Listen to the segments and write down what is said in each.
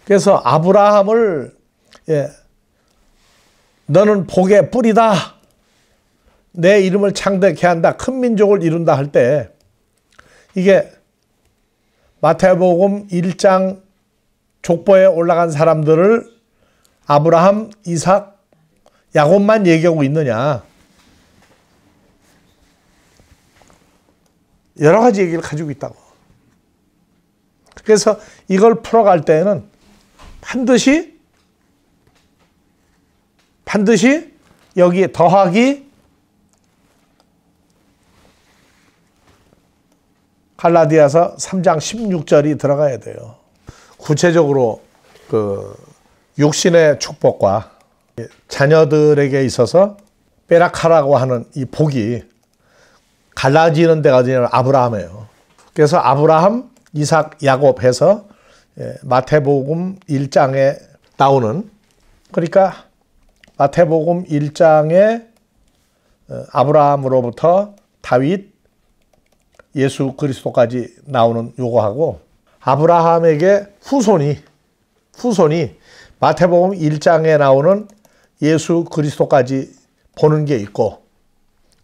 그래서 아브라함을 너는 복의 뿌리다. 내 이름을 창대케 한다. 큰 민족을 이룬다 할 때 이게 마태복음 1장 족보에 올라간 사람들을 아브라함, 이삭, 야곱만 얘기하고 있느냐. 여러 가지 얘기를 가지고 있다고. 그래서 이걸 풀어갈 때에는 반드시 여기에 더하기 갈라디아서 3장 16절이 들어가야 돼요. 구체적으로 그 육신의 축복과 자녀들에게 있어서 베라카라고 하는 이 복이 갈라지는 데가 어디냐면 아브라함이에요. 그래서 아브라함, 이삭, 야곱 해서 마태복음 1장에 나오는, 그러니까 마태복음 1장에 아브라함으로부터 다윗, 예수 그리스도까지 나오는 요거하고 아브라함에게 후손이 마태복음 1장에 나오는 예수 그리스도까지 보는 게 있고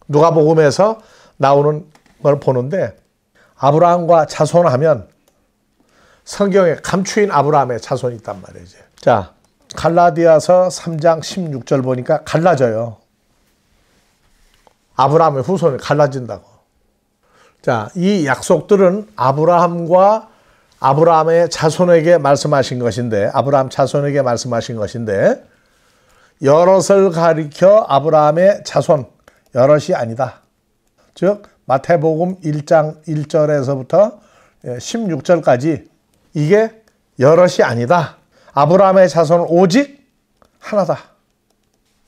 누가복음에서 나오는 걸 보는데 아브라함과 자손하면 성경에 감추인 아브라함의 자손이 있단 말이죠. 자, 갈라디아서 3장 16절 보니까 갈라져요. 아브라함의 후손이 갈라진다고. 자, 이 약속들은 아브라함과 아브라함의 자손에게 말씀하신 것인데, 아브라함 자손에게 말씀하신 것인데, 여럿을 가리켜 아브라함의 자손, 여럿이 아니다. 즉, 마태복음 1장 1절에서부터 16절까지 이게 여럿이 아니다. 아브라함의 자손은 오직 하나다.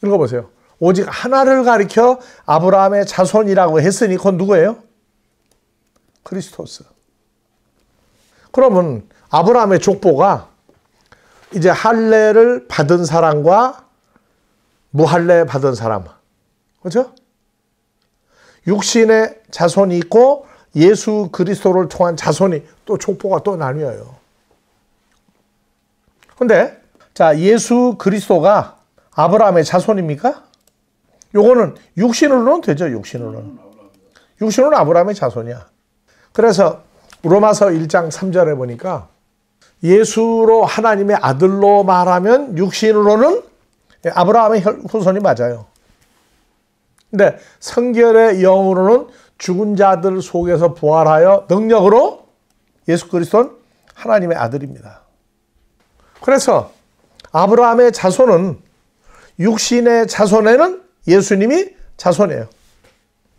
읽어보세요. 오직 하나를 가리켜 아브라함의 자손이라고 했으니 그건 누구예요? 그리스도스. 그러면 아브라함의 족보가 이제 할례를 받은 사람과 무할례 받은 사람, 그렇죠? 육신의 자손이 있고 예수 그리스도를 통한 자손이 또 족보가 또 나뉘어요. 근데 자, 예수 그리스도가 아브라함의 자손입니까? 요거는 육신으로는 되죠. 육신으로는 아브라함의 자손이야. 그래서 로마서 1장 3절에 보니까 예수로 하나님의 아들로 말하면 육신으로는 아브라함의 후손이 맞아요. 근데 성결의 영으로는 죽은 자들 속에서 부활하여 능력으로 예수 그리스도는 하나님의 아들입니다. 그래서 아브라함의 자손은 육신의 자손에는 예수님이 자손이에요.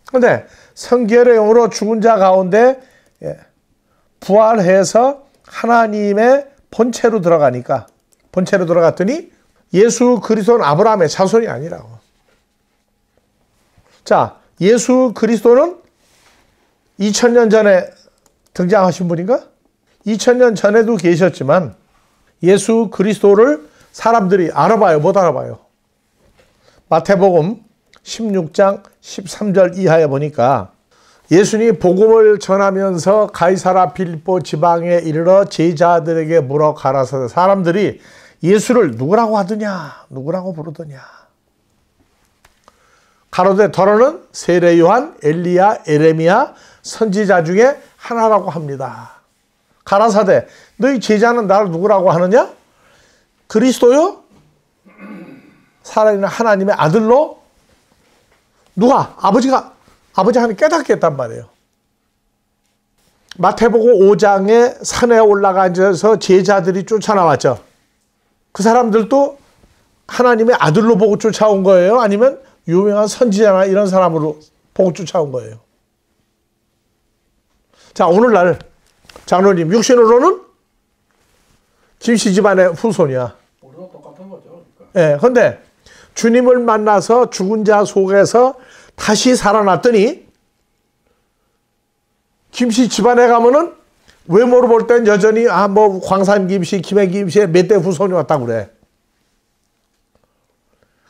그런데 성결의 영으로 죽은 자 가운데 부활해서 하나님의 본체로 들어가니까, 본체로 들어갔더니 예수 그리스도는 아브라함의 자손이 아니라고. 자, 예수 그리스도는 2000년 전에 등장하신 분인가? 2000년 전에도 계셨지만 예수 그리스도를 사람들이 알아봐요? 못 알아봐요? 마태복음 16장 13절 이하에 보니까 예수님이 복음을 전하면서 가이사라 빌립보 지방에 이르러 제자들에게 물어 가라사대 사람들이 예수를 누구라고 하더냐? 누구라고 부르더냐? 가로되 더러는 세례 요한, 엘리야, 에레미야 선지자 중에 하나라고 합니다. 가라사대 너희 제자는 나를 누구라고 하느냐? 그리스도요? 살아있는 하나님의 아들로? 누가? 아버지 하나님 깨닫게 했단 말이에요. 마태복음 5장에 산에 올라가 앉아서 제자들이 쫓아나왔죠. 그 사람들도 하나님의 아들로 보고 쫓아온 거예요? 아니면 유명한 선지자나 이런 사람으로 보고 쫓아온 거예요? 자, 오늘날 장로님 육신으로는 김씨 집안의 후손이야. 우리가 똑같은 거죠. 예, 그런데 주님을 만나서 죽은 자 속에서 다시 살아났더니 김씨 집안에 가면은 외모로 볼 땐 여전히 뭐 광산 김씨, 김해 김씨의 몇 대 후손이 왔다고 그래.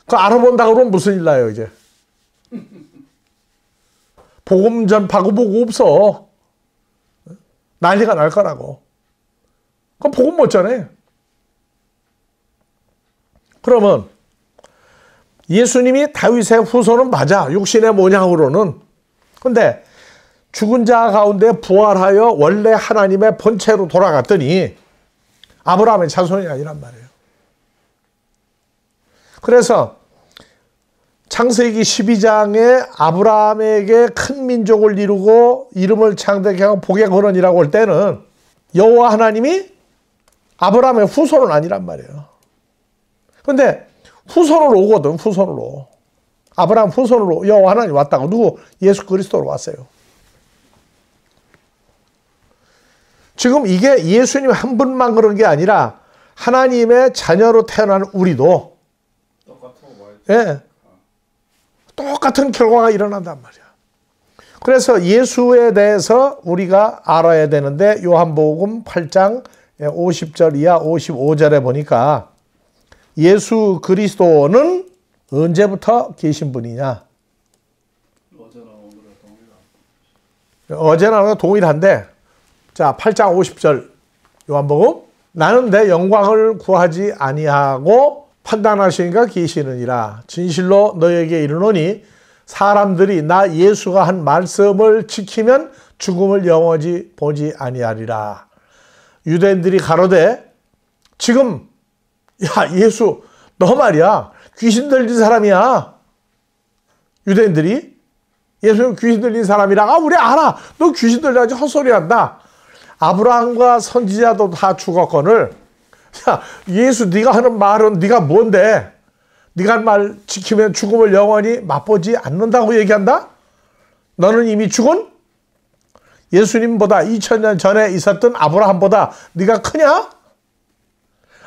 그거 알아본다고 그러면 무슨 일 나요, 이제? 복음 전파고 뭐고 없어. 난리가 날 거라고. 그럼 복음 못 전해. 그러면 예수님이 다윗의 후손은 맞아. 육신의 모양으로는. 근데 죽은 자 가운데 부활하여 원래 하나님의 본체로 돌아갔더니 아브라함의 자손이 아니란 말이에요. 그래서 창세기 12장에 아브라함에게 큰 민족을 이루고 이름을 창대케 하고 복의 근원이라고 할 때는 여호와 하나님이 아브라함의 후손은 아니란 말이에요. 그런데 후손으로 오거든. 후손으로. 아브라함 후손으로 여호와 하나님 왔다고. 누구? 예수 그리스도로 왔어요. 지금 이게 예수님 한 분만 그런 게 아니라 하나님의 자녀로 태어난 우리도 예, 똑같은 결과가 일어난단 말이야. 그래서 예수에 대해서 우리가 알아야 되는데 요한복음 8장 50절 이하 55절에 보니까 예수 그리스도는 언제부터 계신 분이냐? 어제나 오늘 동일한데, 자, 8장 50절 요한복음, 나는 내 영광을 구하지 아니하고 판단하시니까 계시느니라. 진실로 너에게 이르노니 사람들이 나 예수가 한 말씀을 지키면 죽음을 영원히 보지 아니하리라. 유대인들이 가로되 지금 야 예수 너 말이야 귀신 들린 사람이야. 유대인들이 예수는 귀신 들린 사람이라. 아 우리 알아. 너 귀신 들려가지고 헛소리 한다. 아브라함과 선지자도 다 죽었거늘 야 예수 네가 하는 말은 네가 뭔데? 네가 한 말 지키면 죽음을 영원히 맛보지 않는다고 얘기한다? 너는 이미 죽은 예수님보다 2000년 전에 있었던 아브라함보다 네가 크냐?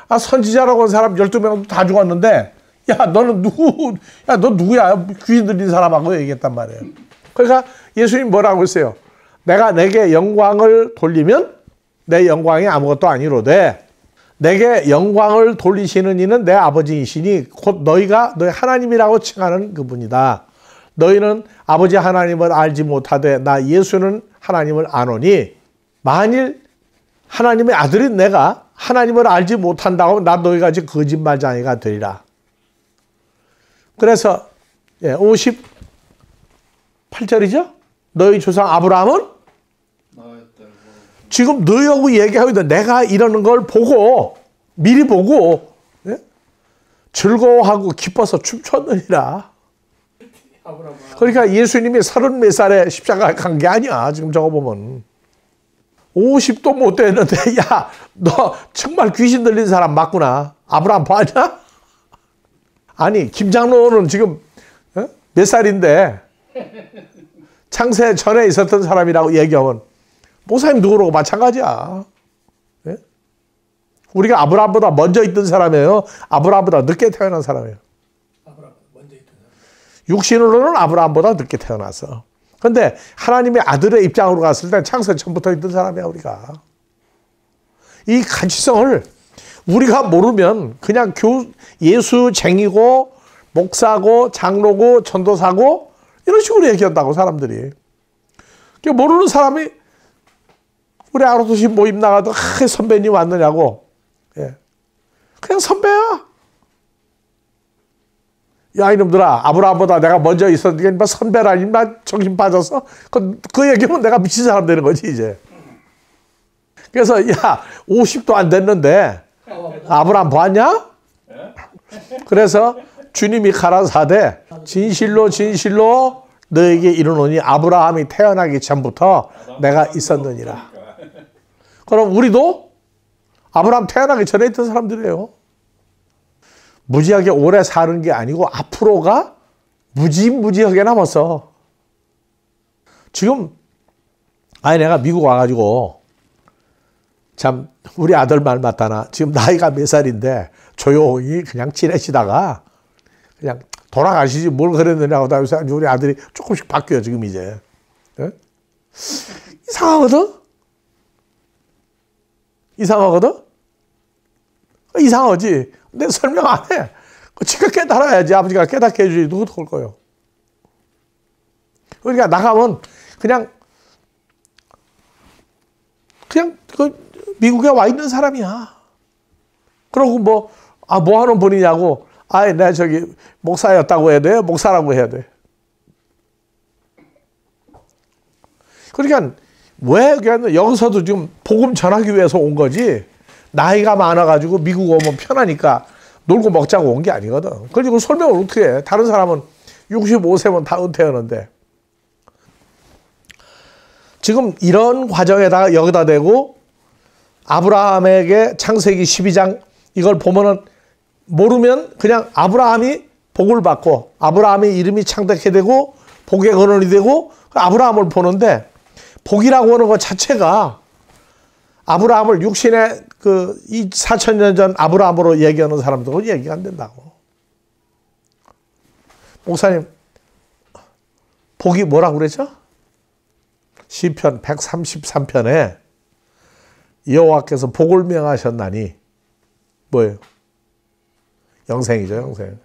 아 선지자라고 한 사람 12명도 다 죽었는데 야 너는 누구? 야 너 누구야? 귀신 들린 사람하고 얘기했단 말이에요. 그러니까 예수님 뭐라고 했어요? 내가 내게 영광을 돌리면 내 영광이 아무것도 아니로되 내게 영광을 돌리시는 이는 내 아버지이시니 곧 너희가 너희 하나님이라고 칭하는 그분이다. 너희는 아버지 하나님을 알지 못하되 나 예수는 하나님을 아노니 만일 하나님의 아들인 내가 하나님을 알지 못한다고 하면 나 너희가 이제 거짓말쟁이가 되리라. 그래서 58절이죠. 너희 조상 아브라함은 지금 너희하고 얘기하고 있는데 내가 이러는 걸 보고 미리 보고 즐거워하고 기뻐서 춤췄느니라. 그러니까 예수님이 30몇 살에 십자가 간 게 아니야. 지금 저거 보면 50도 못 됐는데 야 너 정말 귀신 들린 사람 맞구나. 아브라함 봤냐? 아니 김장로는 지금 몇 살인데 창세 전에 있었던 사람이라고 얘기하면 목사님 누구라고 마찬가지야. 예? 우리가 아브라함보다 먼저 있던 사람이에요. 아브라함보다 늦게 태어난 사람이에요. 육신으로는 아브라함보다 늦게 태어났어. 그런데 하나님의 아들의 입장으로 갔을 때 창세 전부터 있던 사람이야 우리가. 이 가치성을 우리가 모르면 그냥 예수쟁이고 목사고 장로고 전도사고 이런 식으로 얘기한다고 사람들이. 모르는 사람이 우리 아로토시 모임 나가도 선배님 왔느냐고. 예. 그냥 선배야. 야 이놈들아 아브라함보다 내가 먼저 있었는데 선배라니 정신 빠져서 그 얘기하면 내가 미친 사람 되는 거지 이제. 그래서 야 50도 안 됐는데 아브라함 봤냐? 그래서 주님이 가라사대 진실로 진실로 너에게 이르노니 아브라함이 태어나기 전부터 내가 있었느니라. 그럼 우리도 아브라함 태어나기 전에 있던 사람들이에요. 무지하게 오래 사는 게 아니고 앞으로가 무지하게 남았어. 지금 내가 미국 와가지고 참 우리 아들 말 맞다나 지금 나이가 몇 살인데 조용히 그냥 지내시다가 그냥 돌아가시지 뭘 그랬느냐고 다 요새 우리 아들이 조금씩 바뀌어요 지금 이제. 예? 이상하거든? 이상하지? 내 설명 안 해. 지가 깨달아야지. 아버지가 깨닫게 해주지. 누구도 그럴 거예요. 그러니까 나가면 그냥 그 미국에 와 있는 사람이야. 그러고 뭐 하는 분이냐고. 아이, 내가 저기 목사였다고 해야 돼요? 목사라고 해야 돼. 그러니까 왜 여기서도 지금 복음 전하기 위해서 온 거지, 나이가 많아가지고 미국 오면 편하니까 놀고 먹자고 온 게 아니거든. 그리고 설명을 어떻게 해? 다른 사람은 65세면 다 은퇴하는데. 지금 이런 과정에다가 여기다 대고 아브라함에게 창세기 12장 이걸 보면은 모르면 그냥 아브라함이 복을 받고 아브라함의 이름이 창대케 되고 복의 근원이 되고 아브라함을 보는데, 복이라고 하는 것 자체가 아브라함을 육신의 이 4000년 전 아브라함으로 얘기하는 사람들은 얘기가 안 된다고. 목사님, 복이 뭐라고 그랬죠? 시편 133편에 여호와께서 복을 명하셨나니 뭐예요? 영생이죠, 영생.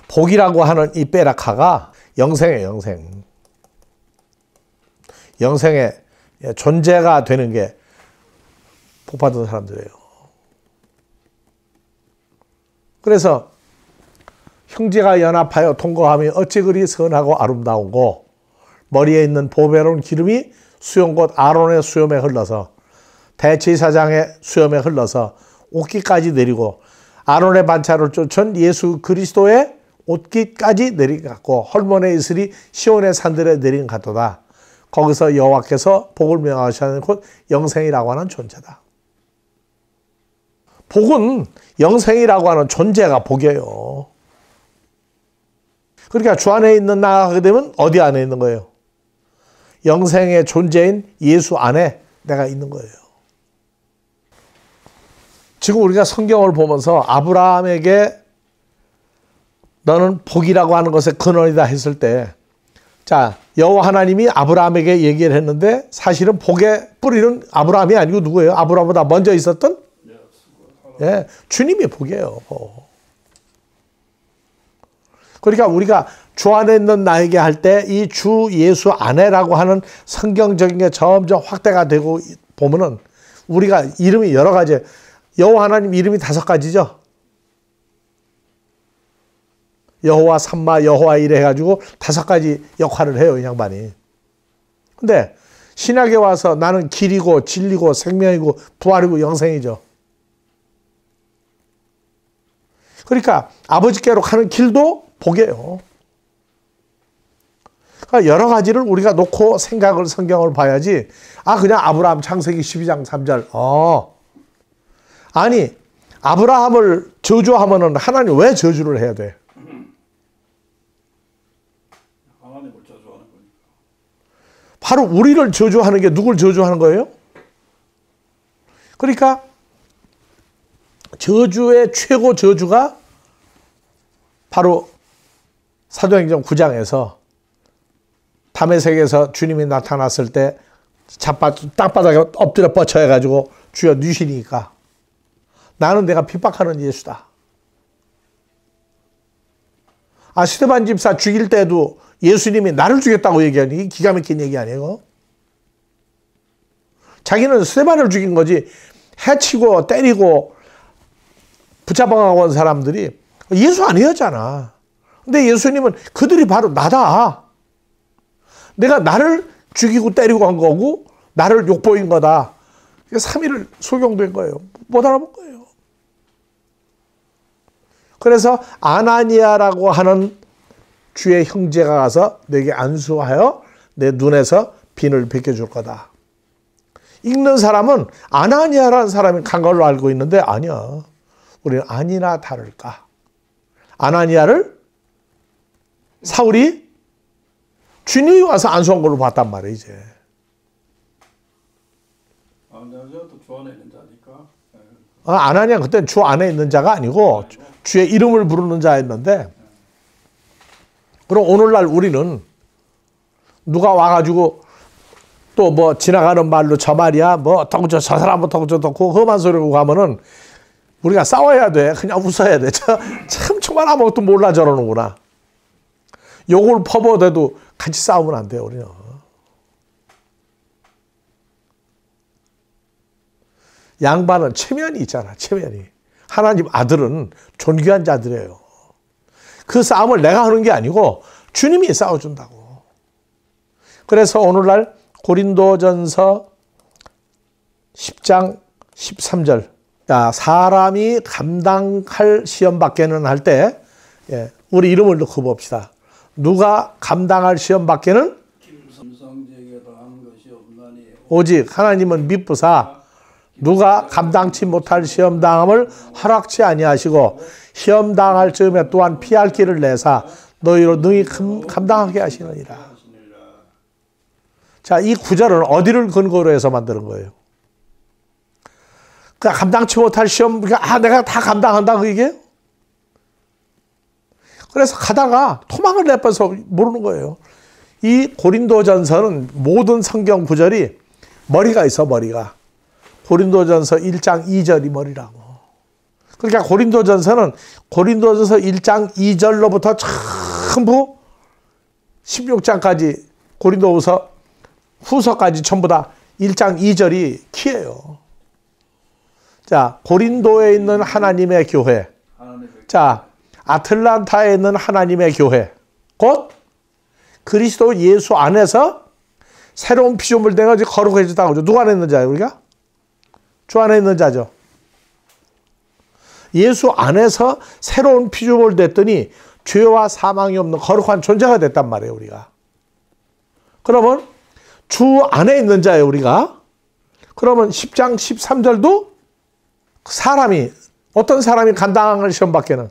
복이라고 하는 이 베라카가 영생이에요, 영생. 영생의 존재가 되는 게 복받은 사람들이에요. 그래서 형제가 연합하여 통거하며 어찌 그리 선하고 아름다운고, 머리에 있는 보배로운 기름이 수염 곧 아론의 수염에 흘러서 대제사장의 수염에 흘러서 옷깃까지 내리고, 아론의 반차를 쫓은 예수 그리스도의 옷깃까지 내리갖고 헐몬의 이슬이 시온의 산들에 내린 같도다. 거기서 여호와께서 복을 명하시는 곧 영생이라고 하는 존재다. 복은 영생이라고 하는 존재가 복이에요. 그러니까 주 안에 있는 나가 하게 되면 어디 안에 있는 거예요? 영생의 존재인 예수 안에 내가 있는 거예요. 지금 우리가 성경을 보면서 아브라함에게 너는 복이라고 하는 것의 근원이다 했을 때, 자, 여호와 하나님이 아브라함에게 얘기를 했는데 사실은 복의 뿌리는 아브라함이 아니고 누구예요? 아브라함보다 먼저 있었던 예, 주님이 복이에요. 그러니까 우리가 주 안에 있는 나에게 할 때 이 주 예수 안에라고 하는 성경적인 게 점점 확대가 되고 보면은 우리가 이름이 여러 가지, 여호와 하나님 이름이 5가지죠. 여호와 삼마, 여호와 이래 해가지고 5가지 역할을 해요, 이 양반이. 근데 신약에 와서 나는 길이고 진리고 생명이고 부활이고 영생이죠. 그러니까 아버지께로 가는 길도 복이에요. 그러니까 여러 가지를 우리가 놓고 생각을, 성경을 봐야지, 그냥 아브라함 창세기 12장 3절. 아니, 아브라함을 저주하면은 하나님 왜 저주를 해야 돼? 하나님을 저주하는 거니까. 바로 우리를 저주하는 게 누굴 저주하는 거예요? 그러니까 저주의 최고 저주가 바로 사도행전 9장에서 담에색에서 주님이 나타났을 때 땅바닥에 엎드려 뻗쳐해가지고 주여 뉘시니까 나는 내가 핍박하는 예수다. 스데반 집사 죽일 때도 예수님이 나를 죽였다고 얘기하니 이게 기가 막힌 얘기 아니에요? 자기는 스데반을 죽인 거지, 해치고 때리고 붙잡아가고 온 사람들이 예수 아니었잖아. 근데 예수님은 그들이 바로 나다. 내가 나를 죽이고 때리고 한 거고 나를 욕보인 거다. 3일을 소경된 거예요. 못 알아본 거예요. 그래서 아나니아라고 하는 주의 형제가 가서 내게 안수하여 내 눈에서 빈을 벗겨줄 거다. 읽는 사람은 아나니아라는 사람이 간 걸로 알고 있는데 아니야. 우리는 아니나 다를까. 아나니아를 사울이 주님이 와서 안수한 걸로 봤단 말이에요, 이제. 아나니아도 주 안에 있는 자니까. 아나니아 그때 주 안에 있는 자가 아니고 주의 이름을 부르는 자였는데, 그럼 오늘날 우리는 누가 와가지고 또 뭐 지나가는 말로 저 말이야, 뭐 어떻고 저 사람 어떻고 저렇고 험한 소리를 가면은 우리가 싸워야 돼. 그냥 웃어야 돼. 참 정말 아무것도 몰라 저러는구나. 욕을 퍼부어대도 같이 싸우면 안 돼요, 우리는. 양반은 체면이 있잖아, 체면이. 하나님 아들은 존귀한 자들이에요. 그 싸움을 내가 하는 게 아니고 주님이 싸워준다고. 그래서 오늘날 고린도전서 10장 13절. 자, 사람이 감당할 시험 밖에는 할 때, 우리 이름을 넣고 봅시다. 누가 감당할 시험 밖에는 김성제에게 더한 것이 없나니 오직 하나님은 미쁘사 누가 감당치 못할 시험 당함을 허락치 아니하시고 시험 당할 즈음에 또한 피할 길을 내사 너희로 능히 감당하게 하시느니라. 자, 이 구절은 어디를 근거로 해서 만드는 거예요? 그러니까 감당치 못할 시험, 내가 다 감당한다 그 얘기예요? 그래서 가다가 토막을 내빠서 모르는 거예요. 이 고린도전서는 모든 성경 구절이 머리가 있어, 머리가. 고린도전서 1장 2절이 머리라고. 그러니까 고린도전서는 고린도전서 1장 2절로부터 전부 16장까지 고린도후서 후서까지 전부 다 1장 2절이 키예요. 자, 고린도에 있는 하나님의 교회. 자, 아틀란타에 있는 하나님의 교회. 곧 그리스도 예수 안에서 새로운 피조물 된 것이 거룩해졌다고 하죠. 누가 안에 있는 자예요, 우리가? 주 안에 있는 자죠. 예수 안에서 새로운 피조물 됐더니 죄와 사망이 없는 거룩한 존재가 됐단 말이에요, 우리가. 그러면 주 안에 있는 자예요, 우리가. 그러면 10장 13절도 어떤 사람이 감당할 시험 밖에는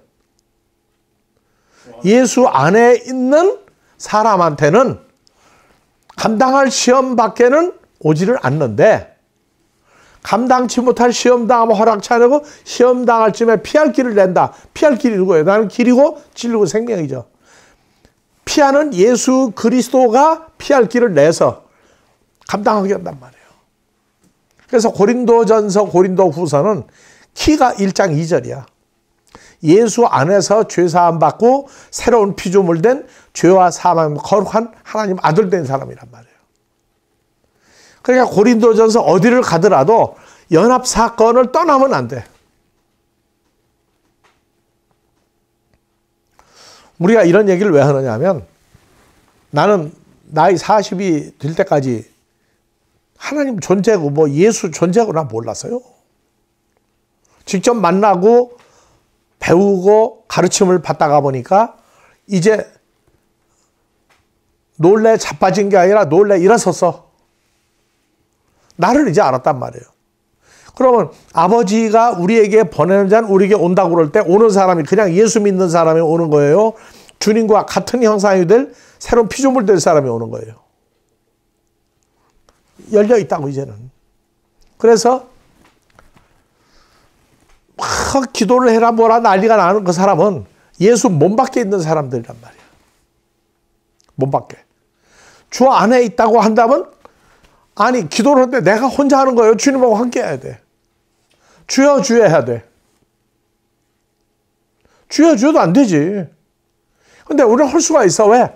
예수 안에 있는 사람한테는 감당할 시험 밖에는 오지를 않는데 감당치 못할 시험 당하면 허락치 않고 시험 당할 쯤에 피할 길을 낸다. 피할 길이 누구예요? 나는 길이고 진리고 생명이죠. 피하는 예수 그리스도가 피할 길을 내서 감당하게 한단 말이에요. 그래서 고린도전서 고린도후서는 키가 1장 2절이야. 예수 안에서 죄사함 받고 새로운 피조물 된 죄와 사망 거룩한 하나님 아들 된 사람이란 말이에요. 그러니까 고린도전서 어디를 가더라도 연합사건을 떠나면 안 돼. 우리가 이런 얘기를 왜 하느냐 하면 나는 나이 40이 될 때까지 하나님 존재고 예수 존재고 난 몰랐어요. 직접 만나고 배우고 가르침을 받다가 보니까 이제 놀래 자빠진 게 아니라 놀래 일어섰어. 나를 이제 알았단 말이에요. 그러면 아버지가 우리에게 보내는 자는 우리에게 온다고 그럴 때 오는 사람이 그냥 예수 믿는 사람이 오는 거예요. 주님과 같은 형상이 될 새로운 피조물 될 사람이 오는 거예요. 열려 있다고 이제는. 그래서 막 기도를 해라 뭐라 난리가 나는 그 사람은 예수 몸 밖에 있는 사람들이란 말이야. 몸 밖에. 주 안에 있다고 한다면 아니 기도를 하는데 내가 혼자 하는 거예요. 주님하고 함께 해야 돼. 주여 주여 해야 돼. 주여 주여도 안 되지. 근데 우리는 할 수가 있어. 왜?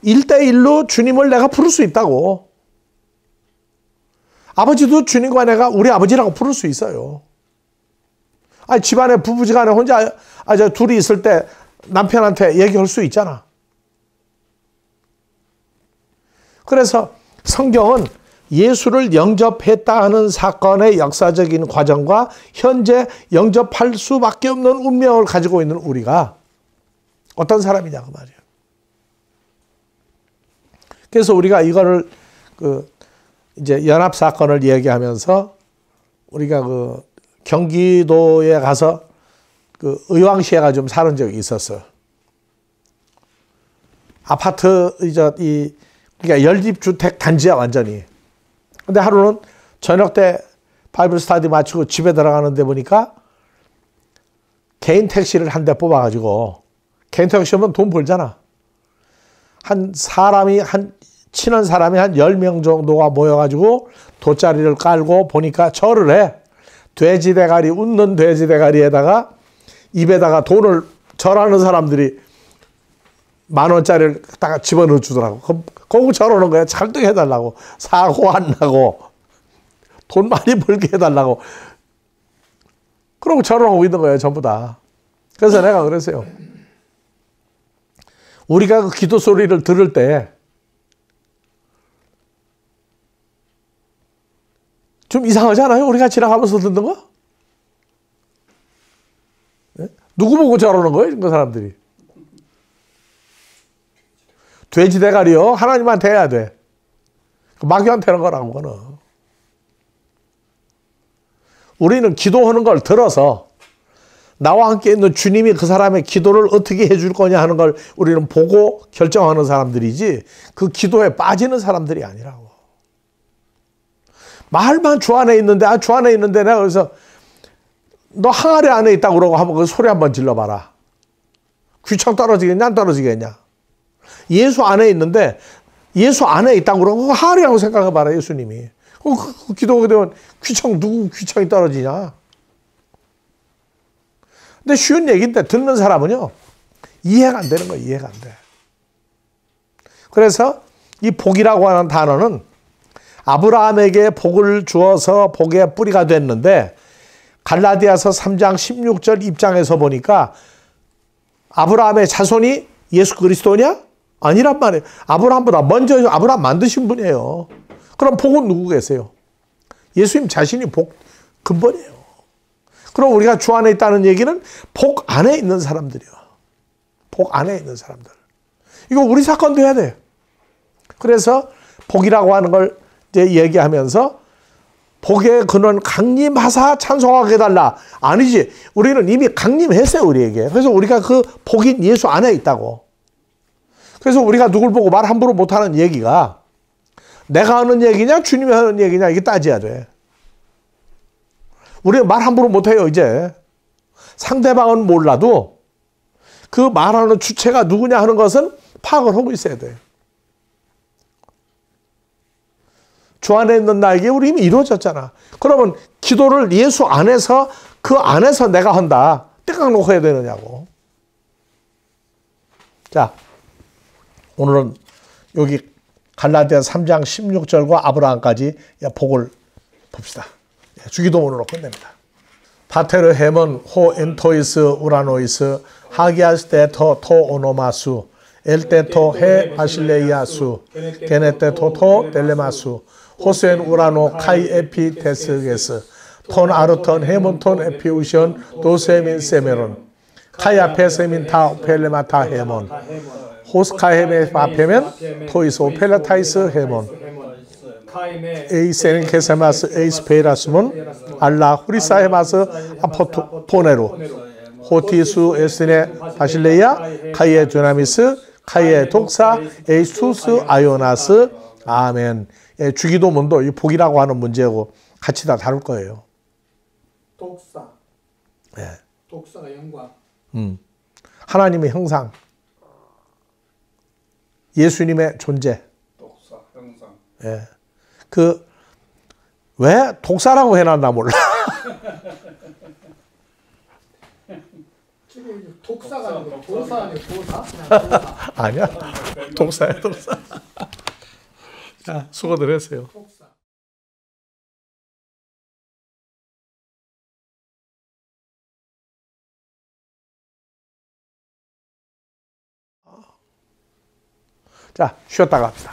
1대1로 주님을 내가 부를 수 있다고. 아버지도 주님과 내가 우리 아버지라고 부를 수 있어요. 아니 집안에 부부지간에 혼자 둘이 있을 때 남편한테 얘기할 수 있잖아. 그래서 성경은 예수를 영접했다 하는 사건의 역사적인 과정과 현재 영접할 수밖에 없는 운명을 가지고 있는 우리가 어떤 사람이냐 그 말이에요. 그래서 우리가 이거를 이제 연합 사건을 얘기하면서 우리가 경기도에 가서 의왕시에가 좀 사는 적이 있었어요. 아파트 그러니까 연립주택 단지야 완전히. 근데 하루는 저녁 때 바이블 스터디 마치고 집에 들어가는데 보니까 개인 택시를 한 대 뽑아가지고 개인 택시면 돈 벌잖아. 친한 사람이 한 10명 정도가 모여가지고 돗자리를 깔고 보니까 절을 해. 웃는 돼지 대가리에다가 입에다가 돈을 절하는 사람들이 10,000원짜리를 딱 집어넣어 주더라고. 거기 저러는 거야. 찰떡해달라고. 사고 안 나고. 돈 많이 벌게 해달라고. 그러고 저러고 있는 거예요, 전부 다. 그래서 내가 그랬어요. 우리가 그 기도 소리를 들을 때 좀 이상하지 않아요? 우리가 지나가면서 듣는 거? 네? 누구 보고 저러는 거예요? 그 사람들이. 돼지 대가리요? 하나님한테 해야 돼. 마귀한테 하는 거라고, 그거는. 우리는 기도하는 걸 들어서 나와 함께 있는 주님이 그 사람의 기도를 어떻게 해줄 거냐 하는 걸 우리는 보고 결정하는 사람들이지 그 기도에 빠지는 사람들이 아니라고. 말만 주 안에 있는데, 주 안에 있는데 내가 그래서 너 항아리 안에 있다고 그러고 한번 그 소리 한번 질러봐라. 귀청 떨어지겠냐, 안 떨어지겠냐. 예수 안에 있는데 예수 안에 있다고 그러고 항아리라고 생각해봐라, 예수님이. 그 기도하게 되면 누구 귀청이 떨어지냐. 근데 쉬운 얘기인데 듣는 사람은요, 이해가 안 되는 거예요, 이해가 안 돼. 그래서 이 복이라고 하는 단어는 아브라함에게 복을 주어서 복의 뿌리가 됐는데 갈라디아서 3장 16절 입장에서 보니까 아브라함의 자손이 예수 그리스도냐? 아니란 말이에요. 아브라함보다 먼저 아브라함 만드신 분이에요. 그럼 복은 누구 계세요? 예수님 자신이 복 근본이에요. 그럼 우리가 주 안에 있다는 얘기는 복 안에 있는 사람들이요. 복 안에 있는 사람들. 이거 우리 사건도 해야 돼. 그래서 복이라고 하는 걸 이제 얘기하면서 복의 근원 강림하사 찬송하게 해달라. 아니지. 우리는 이미 강림했어요, 우리에게. 그래서 우리가 그 복인 예수 안에 있다고. 그래서 우리가 누굴 보고 말 함부로 못하는 얘기가 내가 하는 얘기냐 주님이 하는 얘기냐 이게 따져야 돼. 우리가 말 함부로 못해요, 이제. 상대방은 몰라도 그 말하는 주체가 누구냐 하는 것은 파악을 하고 있어야 돼. 주 안에 있는 나에게 우리 이미 이루어졌잖아. 그러면 기도를 예수 안에서 그 안에서 내가 한다. 떼깍 놓고 해야 되느냐고. 자, 오늘은 여기 갈라디아 3장 16절과 아브라함까지 복을 봅시다. 주기도문으로 끝냅니다. 파테르 헤몬 호 엔토이스 우라노이스 하기아스 테토 토 오노마수 엘테토 헤 바실레이아수 게네테토 토 델레마수 호센 우라노 카이 에피 테스게스 톤 아르톤 헤몬톤 에피 우션 도세민 세메론 카야 페세민 타 펠레마타 헤몬 호스카헤메 파페멘 토이스 오펠라타이스 헤몬 에이세는 케세마스 에이스페이라스몬 알라 후리사헤마스 아포토포네로 호티수 에스네 바실레이아 카이에 두나미스 카이에 독사 에이스투스 아요나스 아멘. 예, 주기도문도 이 복이라고 하는 문제하고 같이 다 다룰 거예요. 독사. 예. 독사가 영광. 하나님의 형상. 예수님의 존재. 독사, 형상. 예. 왜 독사라고 해놨나 몰라. 독사가 아니고 도사 아니고 도사? 도사. 아니야. 독사야, 독사. 자, 수고들 했어요. 독사. 자, 쉬었다가 합시다.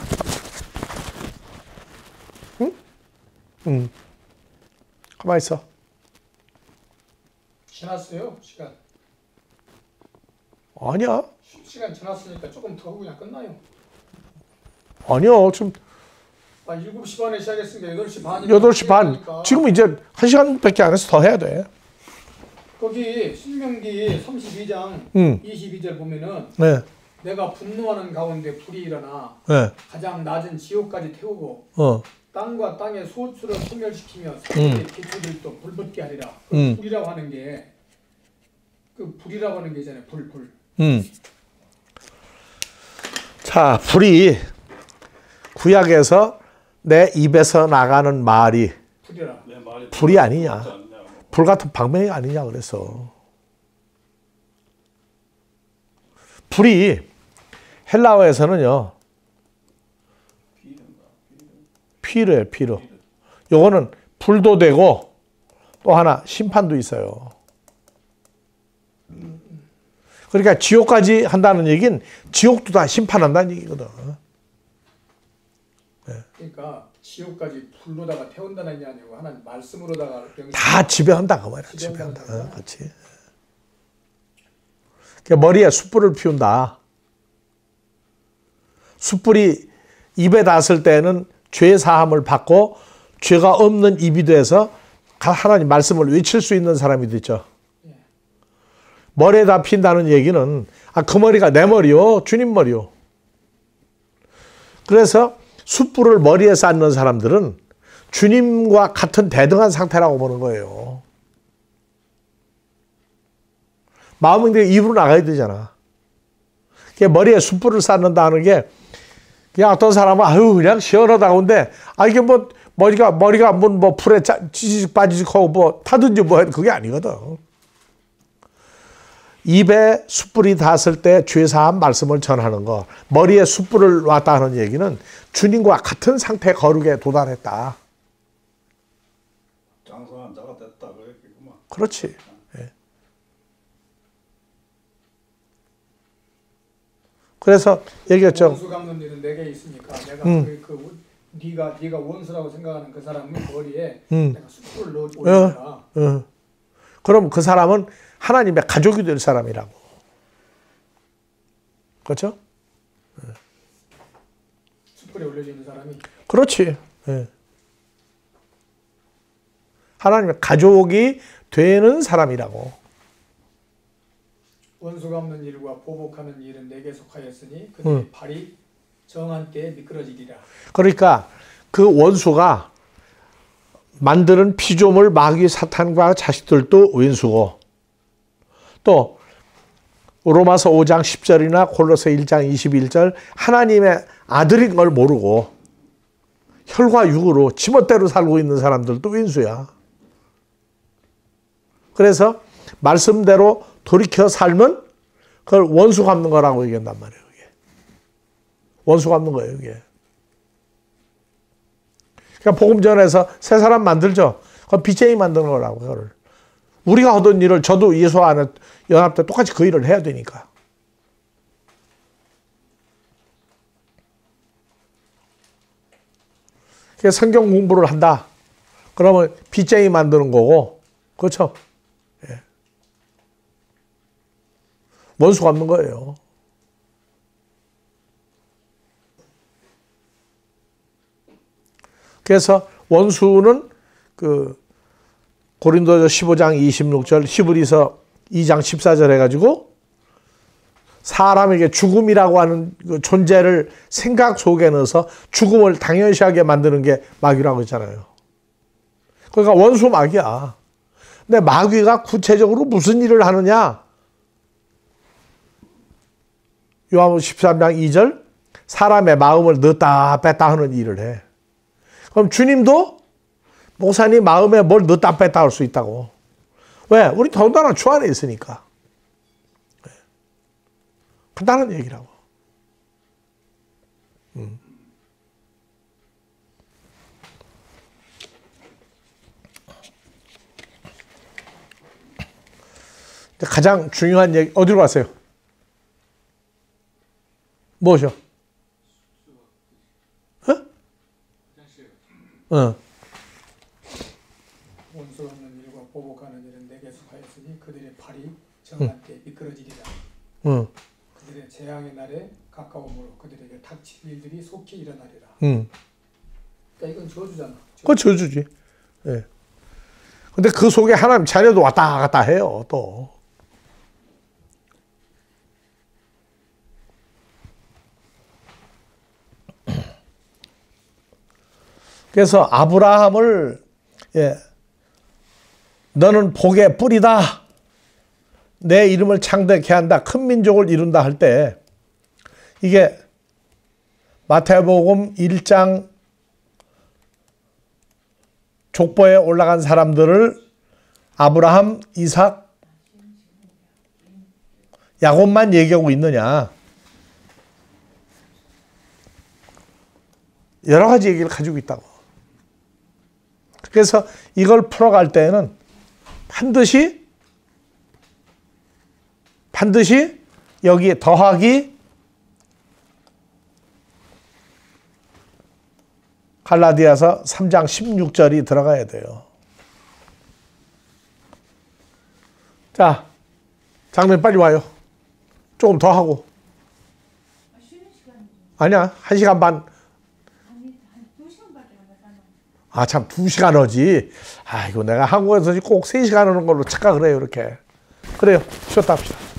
응? 가만히 있어. 지났어요, 시간. 아니야. 시간 지났으니까 조금 더 하고 그냥 끝나요. 아니요. 지금 7시 반에 시작했으니까 8시 반이 8시 반. 지금 이제 1시간밖에 안 해서 더 해야 돼. 거기 신명기 32장 응. 22절 보면은 네. 내가 분노하는 가운데 불이 일어나 네. 가장 낮은 지옥까지 태우고 땅과 땅의 소출을 소멸시키며 산의 기초들도 불붙게 하리라. 그 불이라고 하는 게 그 불이라고 하는 게 있잖아요. 불. 자, 불이 구약에서 내 입에서 나가는 말이 불이라. 불이 아니냐. 불 같은 방맹이 아니냐 그래서. 불이 헬라어에서는요. 피르예요, 피르. 요거는 불도 되고 또 하나 심판도 있어요. 그러니까 지옥까지 한다는 얘기는 지옥도 다 심판한다는 얘기거든. 그러니까 지옥까지 불로다가 태운다는 게 아니고 하나님 말씀으로다가 다 지배한다 그 말이야. 지배한다. 그렇지. 그러니까 머리에 숯불을 피운다. 숯불이 입에 닿았을 때는 죄 사함을 받고 죄가 없는 입이 돼서 하나님 말씀을 외칠 수 있는 사람이 됐죠. 머리에다 핀다는 얘기는 그 머리가 내 머리요, 주님 머리요. 그래서 숯불을 머리에 쌓는 사람들은 주님과 같은 대등한 상태라고 보는 거예요. 마음인데 입으로 나가야 되잖아. 머리에 숯불을 쌓는다는 게 그냥 어떤 사람은 그냥 시원하다고 하는데 이게 뭐 머리가 뭐 풀에 찌직 빠지직 하고 뭐 타든지 뭐 그게 아니거든. 입에 숯불이 닿았을 때 죄사함 말씀을 전하는 거. 머리에 숯불을 놨다 하는 얘기는 주님과 같은 상태 거룩에 도달했다. 장성한 자가 됐다 그랬겠구만. 그렇지. 예. 그래서 얘기했죠. 원수 갚는 일은 내게 있으니까 내가 네가 원수라고 생각하는 그 사람은 머리에 내가 숯불을 넣어 올린다. 그럼 그 사람은 하나님의 가족이 될 사람이라고. 그렇죠? 숯불에 올려지는 사람이. 그렇지. 예. 하나님의 가족이 되는 사람이라고. 원수 갚는 일과 보복하는 일은 내게 속하였으니 그들의 발이 정한 때에 미끄러지리라. 그러니까 그 원수가 만드는 피조물 마귀 사탄과 자식들도 원수고, 또 로마서 5장 10절이나 골로새 1장 21절 하나님의 아들인 걸 모르고 혈과 육으로 지멋대로 살고 있는 사람들도 원수야. 그래서 말씀대로 돌이켜 살면 그걸 원수 갚는 거라고 얘기한단 말이에요. 이게. 원수 갚는 거예요. 이게. 그러니까 복음 전에서 새 사람 만들죠. 그건 빚쟁이 만드는 거라고. 그거를. 우리가 하던 일을 저도 예수 안에 연합 때 똑같이 그 일을 해야 되니까. 그래서 성경 공부를 한다. 그러면 빚쟁이 만드는 거고, 그렇죠? 예. 원수 갚는 거예요. 그래서 원수는 고린도서 15장 26절, 히브리서 2장 14절 해가지고 사람에게 죽음이라고 하는 그 존재를 생각 속에 넣어서 죽음을 당연시하게 만드는 게 마귀라고 했잖아요. 그러니까 원수 마귀야. 근데 마귀가 구체적으로 무슨 일을 하느냐? 요한복음 13장 2절, 사람의 마음을 넣었다 뺐다 하는 일을 해. 그럼 주님도 목사님 마음에 뭘 넣었다 뺐다 할 수 있다고. 왜? 우리 더군다나 주 안에 있으니까. 간단한 얘기라고. 가장 중요한 얘기, 어디로 가세요? 무엇이요? 원수 갚는 일과 보복하는 일은 내게 속하였으니 그들의 발이 정한 때에 미끄러지리라. 그들의 재앙의 날에 가까움으로 그들에게 닥칠 일들이 속히 일어나리라. 그러니까 이건 저주잖아. 그건 저주지. 예. 근데 그 속에 하나님 자녀도 왔다 갔다 해요, 또. 그래서 아브라함을, 너는 복의 뿌리다. 내 이름을 창대케 한다. 큰 민족을 이룬다 할 때, 이게 마태복음 1장 족보에 올라간 사람들을 아브라함, 이삭, 야곱만 얘기하고 있느냐. 여러 가지 얘기를 가지고 있다고. 그래서 이걸 풀어갈 때에는 반드시 여기에 더하기 갈라디아서 3장 16절이 들어가야 돼요. 자, 장로님 빨리 와요. 조금 더 하고. 아니야, 1시간 반. 아, 참, 2시간 하지. 아이고, 내가 한국에서 꼭 3시간 하는 걸로 착각을 해요, 이렇게. 그래요, 쉬었다 합시다.